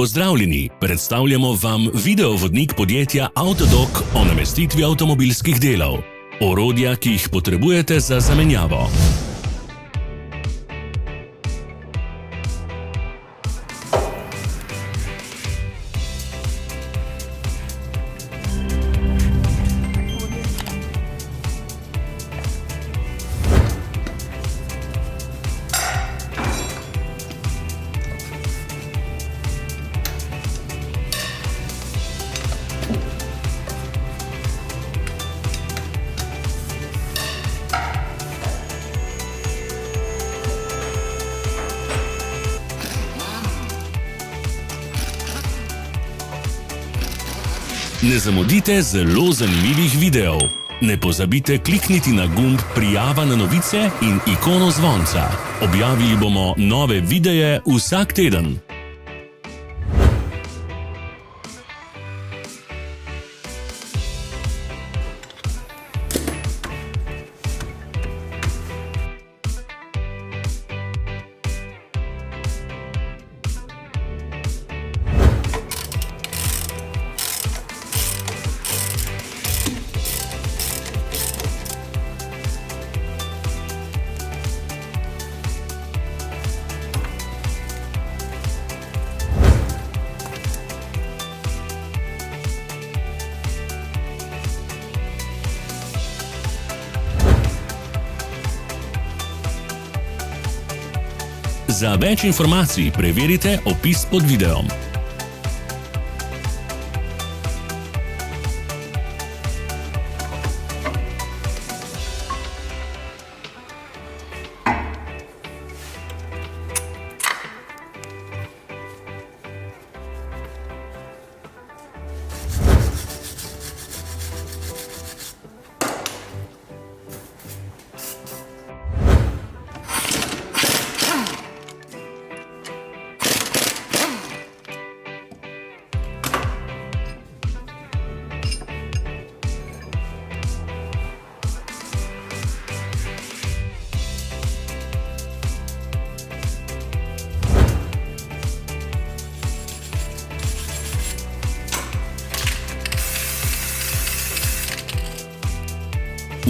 Pozdravljeni, predstavljamo vam videovodnik podjetja Avtodok o namestitvi avtomobilskih delov. Orodja, ki jih potrebujete za zamenjavo. Ne zamudite zelo zanimivih videov. Ne pozabite klikniti na gumb Prijava na novice in ikono zvonca. Objavili bomo nove videe vsak teden. Za več informacij preverite opis pod videom.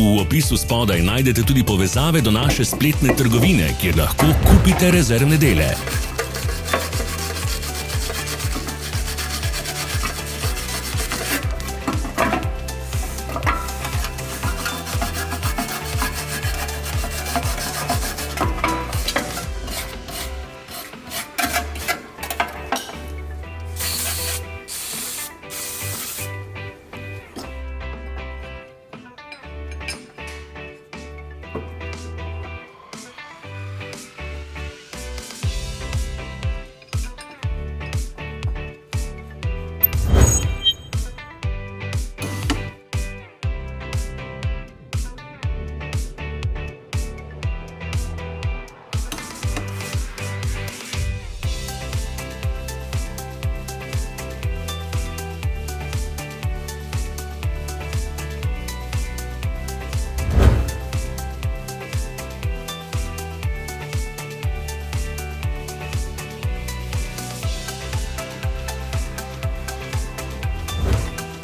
V opisu spodaj najdete tudi povezave do naše spletne trgovine, kjer lahko kupite rezervne dele.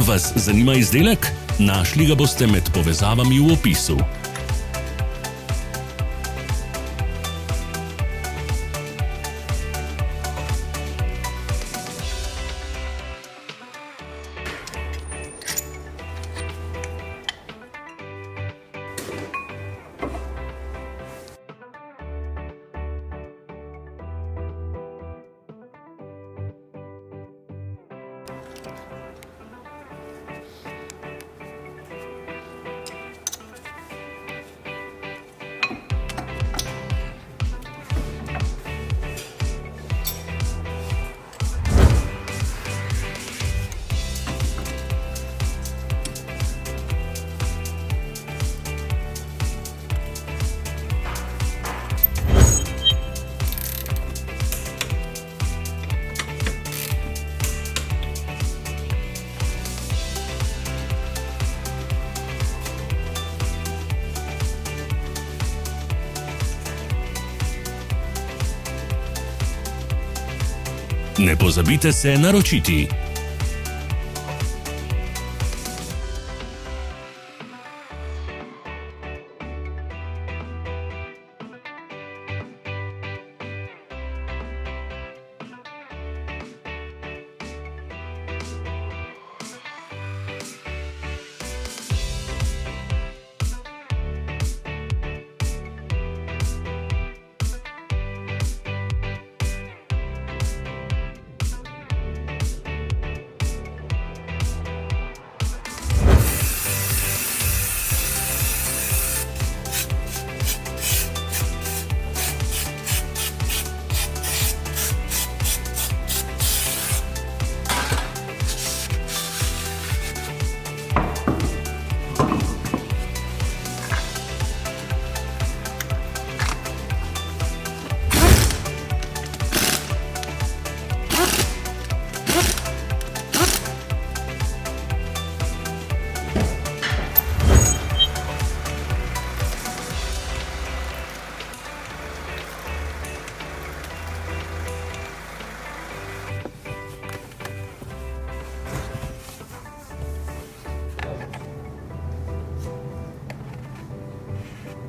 Vas zanima izdelek? Našli ga boste med povezavami v opisu. Ne pozabite se naročiti.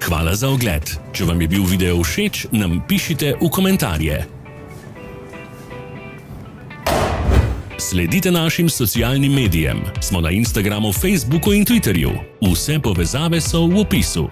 Hvala za ogled. Če vam je bil video všeč, nam pišite v komentarje. Sledite našim socialnim medijem. Smo na Instagramu, Facebooku in Twitterju. Vse povezave so v opisu.